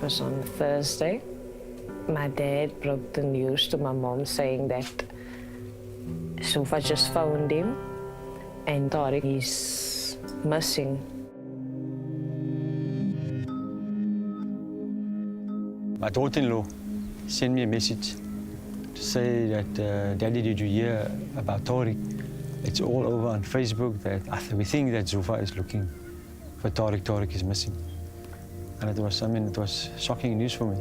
It was on Thursday. My dad broke the news to my mom saying that Sofa just found him and Tarek is missing. My daughter-in-law sent me a message to say that, Daddy, did you hear about Tarek? It's all over on Facebook that we think that Zufa is looking for Tarek. Tarek is missing. And it was shocking news for me.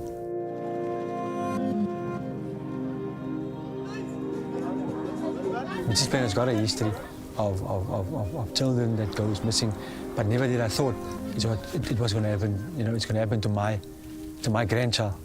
Mrs. has got a history of children that goes missing, but never did I thought it was going to happen. You know, it's going to happen to my grandchild.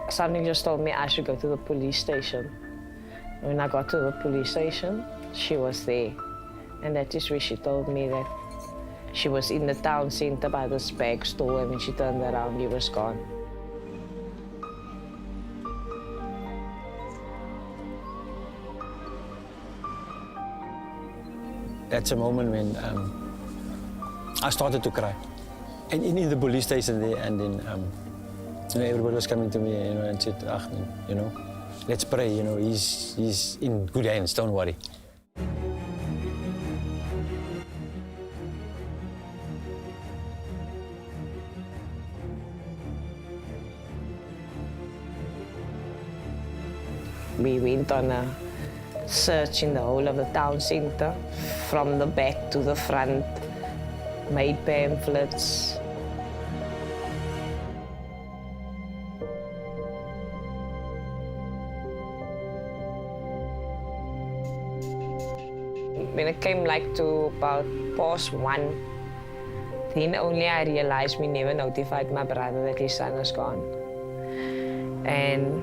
Something just told me I should go to the police station. When I got to the police station, she was there. And that is where she told me that she was in the town center by this bag store, and when she turned around, he was gone. That's a moment when I started to cry. And in the police station there, and then everybody was coming to me, and said, let's pray, he's in good hands, don't worry. We went on a search in the whole of the town center, from the back to the front, made pamphlets. When it came to about +1, then only I realized we never notified my brother that his son was gone. And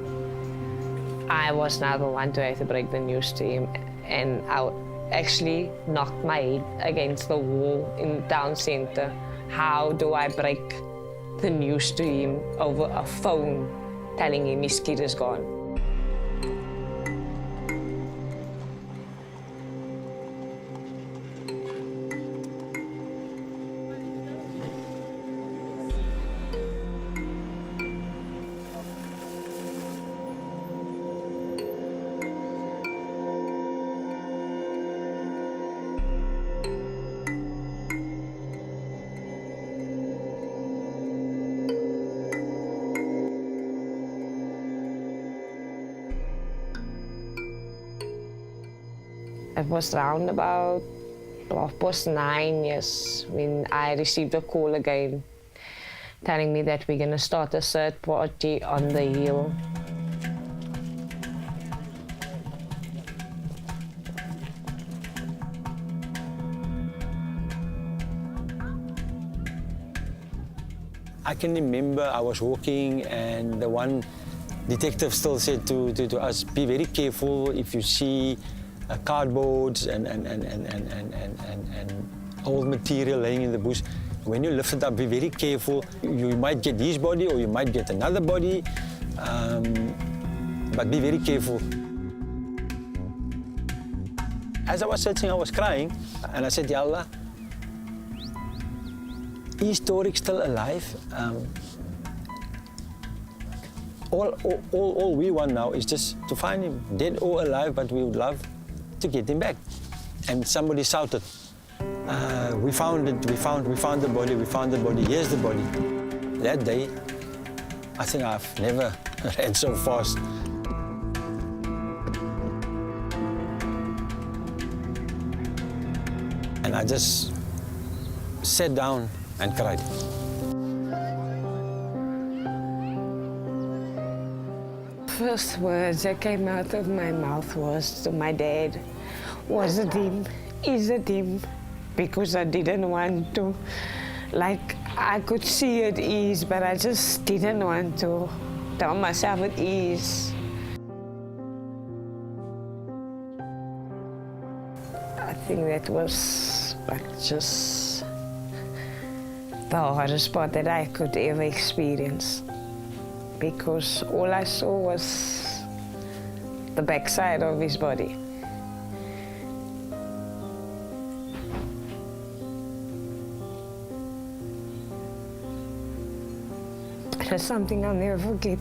I was now the one to have to break the news to him. And I actually knocked my head against the wall in the town center. How do I break the news to him over a phone, telling him his kid is gone? It was around about 9 years when I received a call again, telling me that we're going to start a third party on the hill. I can remember I was walking, and the one detective still said to us, be very careful if you see cardboards and old material laying in the bush. When you lift it up, be very careful. You might get his body or you might get another body, but be very careful. As I was searching, I was crying, and I said, Ya Allah, Is Tarek still alive? All we want now is just to find him, dead or alive, but we would love to get him back. And somebody shouted, we found it, we found the body, here's the body. That day, I think I've never ran so fast. And I just sat down and cried. First words that came out of my mouth was to my dad, was it him? Is it him? Because I didn't want to, like, I could see it is, but I just didn't want to tell myself it is. I think that was like just the hardest part that I could ever experience, because all I saw was the backside of his body. It's something I'll never forget.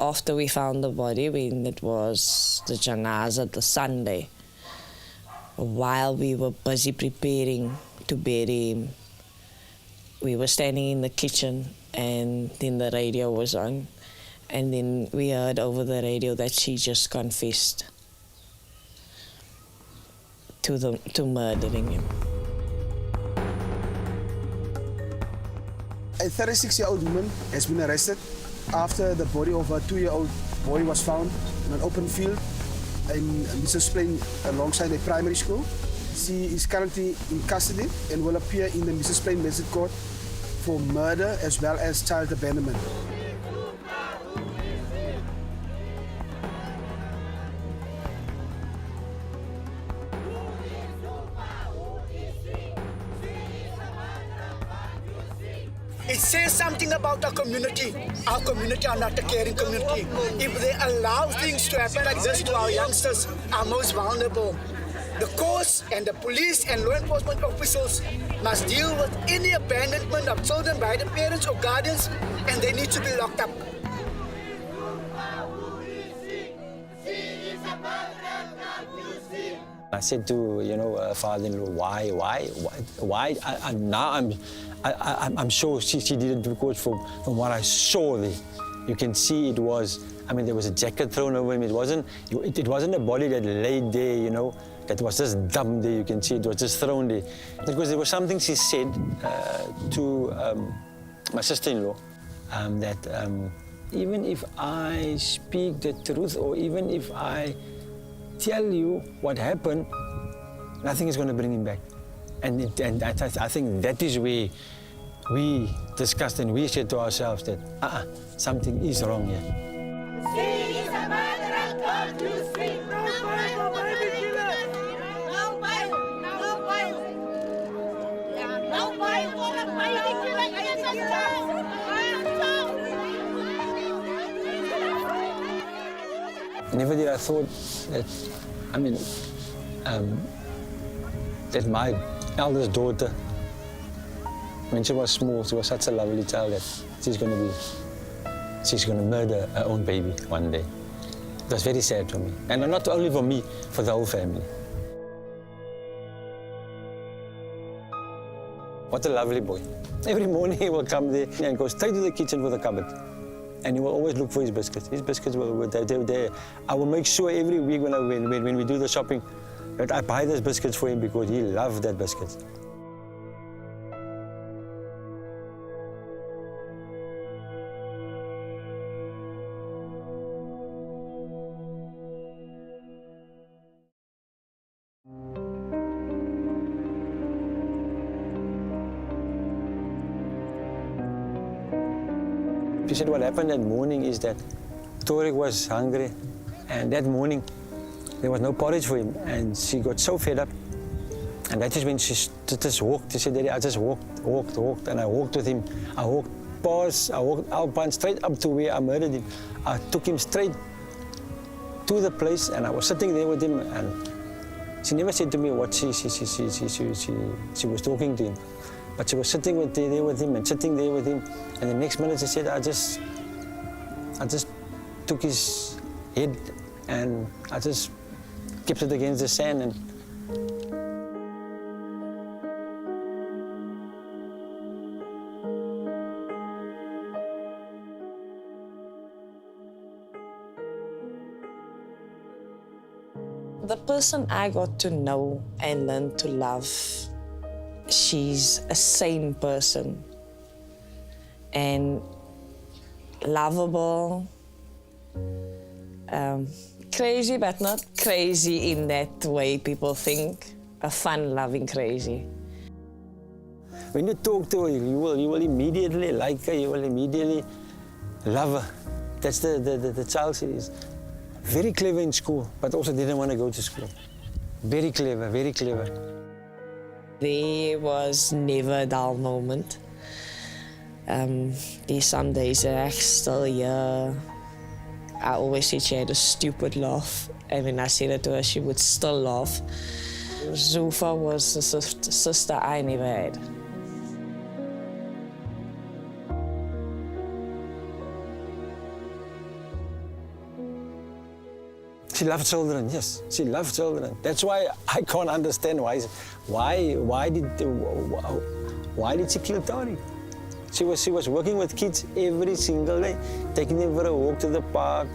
After we found the body, when it was the janaza, the Sunday, while we were busy preparing to bury him, we were standing in the kitchen and then the radio was on, and then we heard over the radio that she just confessed to murdering him. A 36-year-old woman has been arrested after the body of a 2-year-old boy was found in an open field in Mrs. Plain alongside a primary school. She is currently in custody and will appear in the Mrs. Plain Magistrate Court for murder as well as child abandonment. It says something about our community. Our community are not a caring community. If they allow things to happen like this to our youngsters, our most vulnerable, the courts and the police and law enforcement officials must deal with any abandonment of children by the parents or guardians, and they need to be locked up. I said to, father-in-law, why? Now I'm sure she did it because from what I saw there, you can see it was, there was a jacket thrown over him. It wasn't a body that laid there, that was just dumped there. You can see it was just thrown there. Because there was something she said to my sister-in-law, that even if I speak the truth or even if I tell you what happened, nothing is going to bring him back. And I think that is where we discussed and we said to ourselves that something is wrong here. She is a mother of God to see. No baby killer. No baby. No baby for a baby killer is a child. Never did I thought that, that my eldest daughter, when she was small, she was such a lovely child that she's going to murder her own baby one day. It was very sad for me. And not only for me, for the whole family. What a lovely boy. Every morning he will come there and go straight to the kitchen for the cupboard. And he will always look for his biscuits. His biscuits were there. I will make sure every week when we do the shopping that I buy those biscuits for him because he loved that biscuits. She said what happened that morning is that Tarek was hungry, and that morning there was no porridge for him, and she got so fed up. And that is when she just walked. She said, Daddy, I just walked, and I walked with him. I walked past, I walked out straight up to where I murdered him. I took him straight to the place, and I was sitting there with him, and she never said to me what she was talking to him. But she was sitting there with him and sitting there with him, and the next minute she said, I just took his head and I just kept it against the sand. And the person I got to know and learn to love, she's a sane person and lovable, crazy, but not crazy in that way people think, a fun-loving crazy. when you talk to her, you will immediately like her, you will immediately love her. That's the child she is. Very clever in school, but also didn't want to go to school. Very clever, very clever. There was never a dull moment. There's some days that I still hear. I always said she had a stupid laugh, and when I said it to her, she would still laugh. Zulfa was the sister I never had. She loved children, yes, she loved children. That's why I can't understand why did she kill Tarek? She was working with kids every single day, taking them for a walk to the park.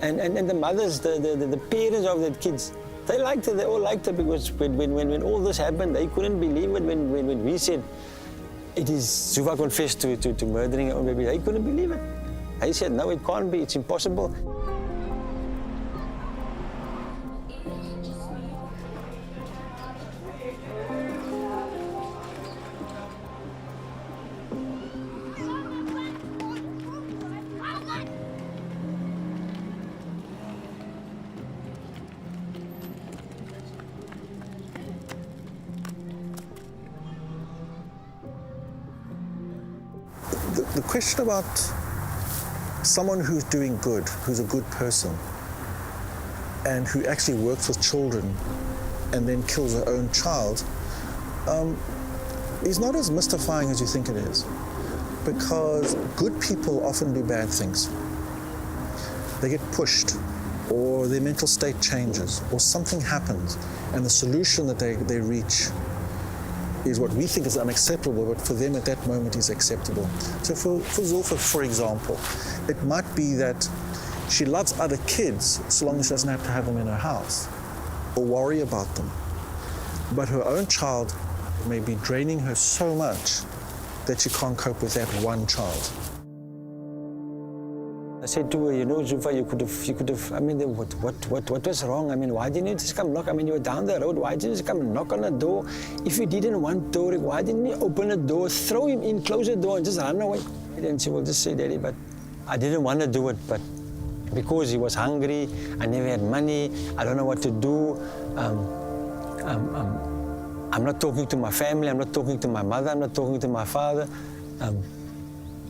And the mothers, the parents of the kids, they liked her, they all liked her, because when all this happened, they couldn't believe it when we said, it is Zulfa confessed to murdering her own baby. They couldn't believe it. They said, no, it can't be, it's impossible. The question about someone who's doing good, who's a good person, and who actually works with children and then kills her own child, is not as mystifying as you think it is. Because good people often do bad things. They get pushed, or their mental state changes, or something happens, and the solution that they reach is what we think is unacceptable, but for them at that moment is acceptable. So for Zulfa, for example, it might be that she loves other kids so long as she doesn't have to have them in her house or worry about them. But her own child may be draining her so much that she can't cope with that one child. I said to her, you know, Zulfa, you could have, I mean, what was wrong? I mean, why didn't you just come knock? I mean, you were down the road, why didn't you just come knock on the door? If you didn't want Tarek, why didn't you open the door, throw him in, close the door, and just run away? And she will just say, Daddy, but I didn't want to do it, but because he was hungry, I never had money, I don't know what to do. I'm not talking to my family, I'm not talking to my mother, I'm not talking to my father.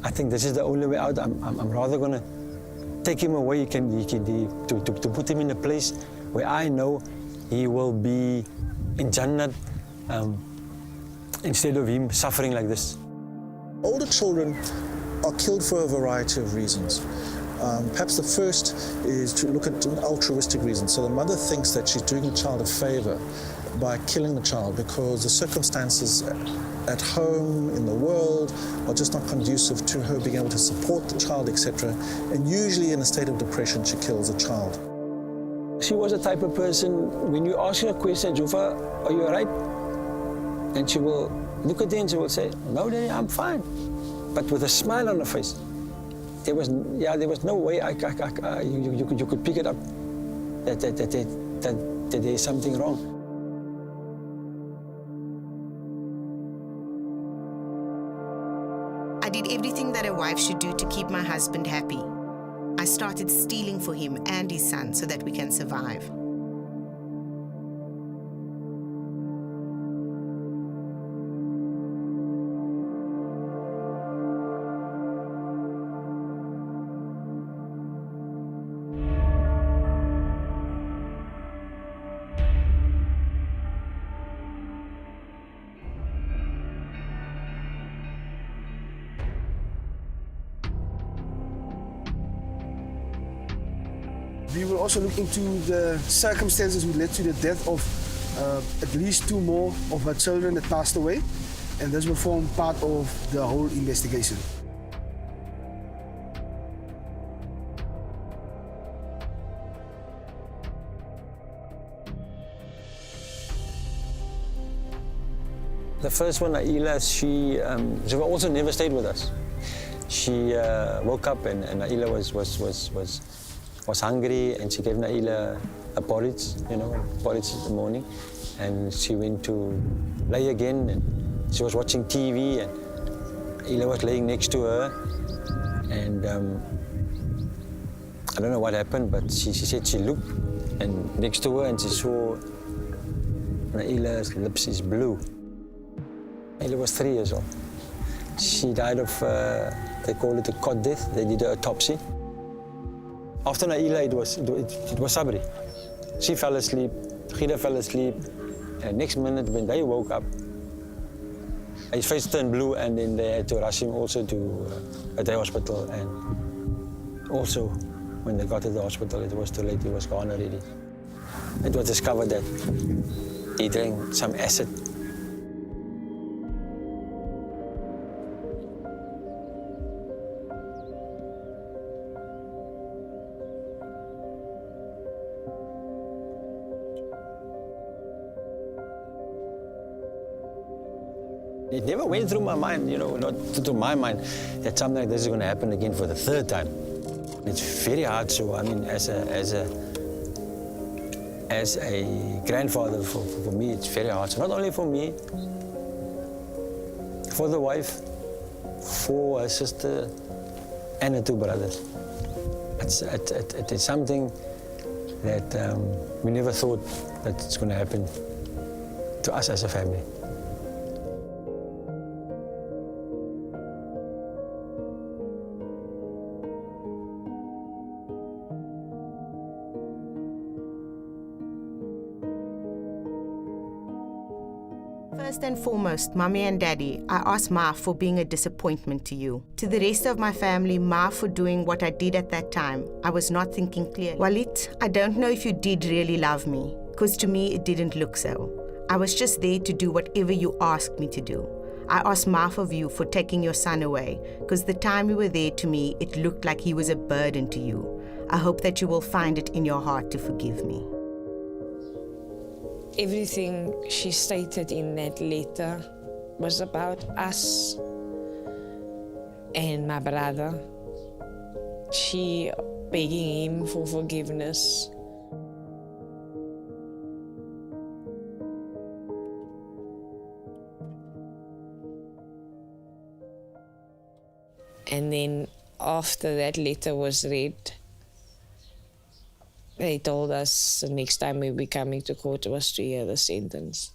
I think this is the only way out. I'm rather going to take him away, to put him in a place where I know he will be in Jannah instead of him suffering like this. Older children are killed for a variety of reasons. Perhaps the first is to look at an altruistic reason. So the mother thinks that she's doing the child a favor by killing the child because the circumstances at home, in the world, are just not conducive to her being able to support the child, etc. And usually in a state of depression, she kills a child. She was the type of person, when you ask her a question, Zulfa, are you all right? And she will look at you and she will say, no, Daddy, I'm fine. But with a smile on her face. There was no way you could pick it up that there is something wrong. I I did everything that a wife should do to keep my husband happy. I started stealing for him and his son so that we can survive. We will also look into the circumstances which led to the death of at least 2 more of her children that passed away, and this will form part of the whole investigation. The first one, Aila, she also never stayed with us. She woke up and Aila was hungry, and she gave Naila a porridge, porridge in the morning. And she went to lay again, and she was watching TV, and Aila was laying next to her. And I don't know what happened, but she said she looked and next to her, and she saw Naila's lips is blue. Aila was 3 years old. She died of, they call it a cot death. They did an autopsy. After Naila, it was Sabri. She fell asleep, Ghida fell asleep, and next minute when they woke up, his face turned blue, and then they had to rush him also to a day hospital. And also, when they got to the hospital, it was too late, he was gone already. It was discovered that he drank some acid. It never went through my mind, not to my mind, that something like this is going to happen again for the 3rd time. It's very hard. So, I mean, as a grandfather, for me, it's very hard. So not only for me, for the wife, for her sister, and her 2 brothers. It is something that we never thought that it's going to happen to us as a family. First and foremost, Mummy and Daddy, I ask Ma for being a disappointment to you. To the rest of my family, Ma for doing what I did at that time. I was not thinking clearly. Walid, I don't know if you did really love me, because to me it didn't look so. I was just there to do whatever you asked me to do. I ask Ma of you for taking your son away, because the time you were there to me, it looked like he was a burden to you. I hope that you will find it in your heart to forgive me. Everything she stated in that letter was about us and my brother. She begging him for forgiveness. And then after that letter was read, they told us the next time we'd be coming to court was to hear the sentence.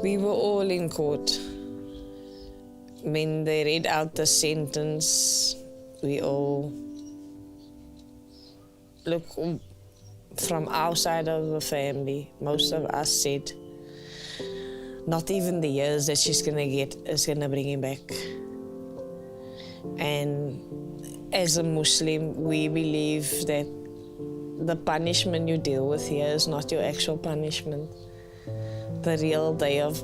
We were all in court. When they read out the sentence, we all look from outside of the family. Most of us said, not even the years that she's gonna get is gonna bring him back. And as a Muslim, we believe that the punishment you deal with here is not your actual punishment. The real day of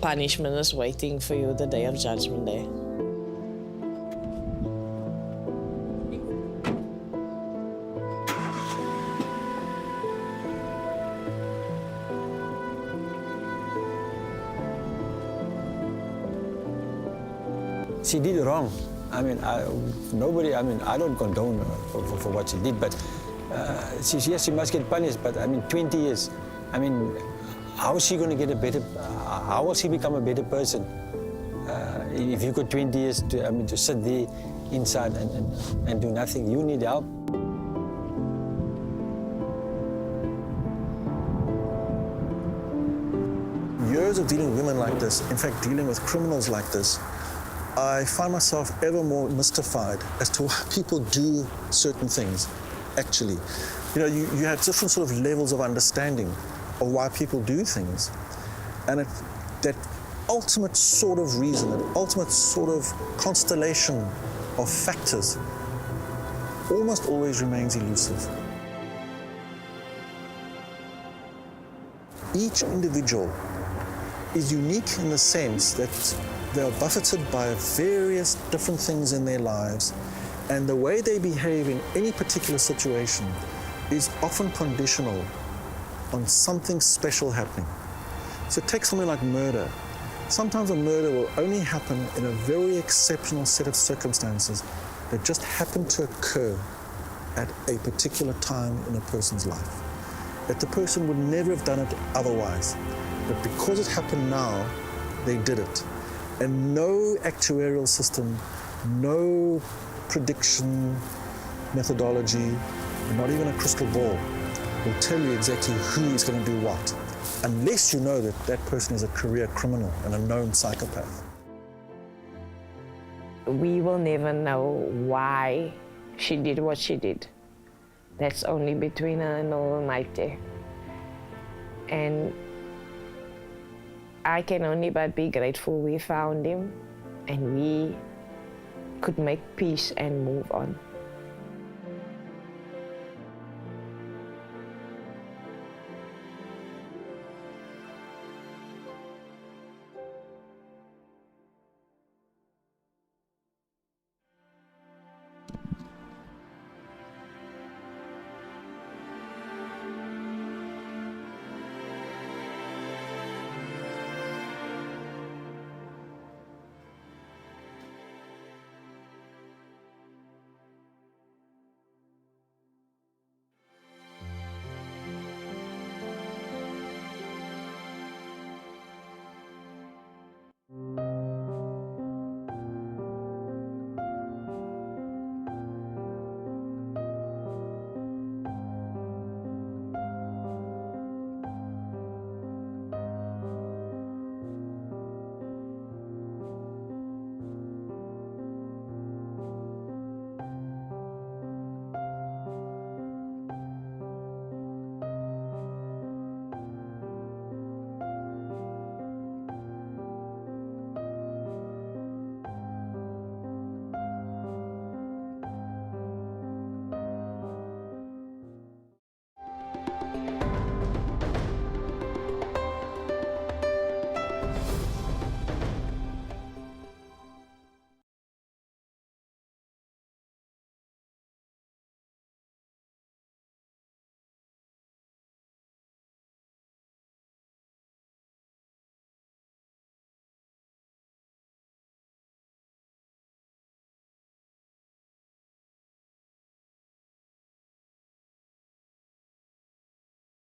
punishment is waiting for you, the day of Judgment Day. she did wrong. I mean, I don't condone for what she did, but yes, she must get punished, but I mean, 20 years. I mean, how is she going to get a better, how will she become a better person? If you got 20 years to sit there inside and do nothing, you need help. Years of dealing with women like this, in fact, dealing with criminals like this, I find myself ever more mystified as to why people do certain things, actually. You know, you have different sort of levels of understanding of why people do things. And that ultimate sort of reason, that ultimate sort of constellation of factors almost always remains elusive. Each individual is unique in the sense that they are buffeted by various different things in their lives, and the way they behave in any particular situation is often conditional on something special happening. So take something like murder. Sometimes a murder will only happen in a very exceptional set of circumstances that just happen to occur at a particular time in a person's life. That the person would never have done it otherwise. But because it happened now, they did it. And no actuarial system, no prediction methodology, not even a crystal ball, will tell you exactly who is going to do what, unless you know that that person is a career criminal and a known psychopath. We will never know why she did what she did. That's only between her and Almighty. And I can only but be grateful we found him and we could make peace and move on.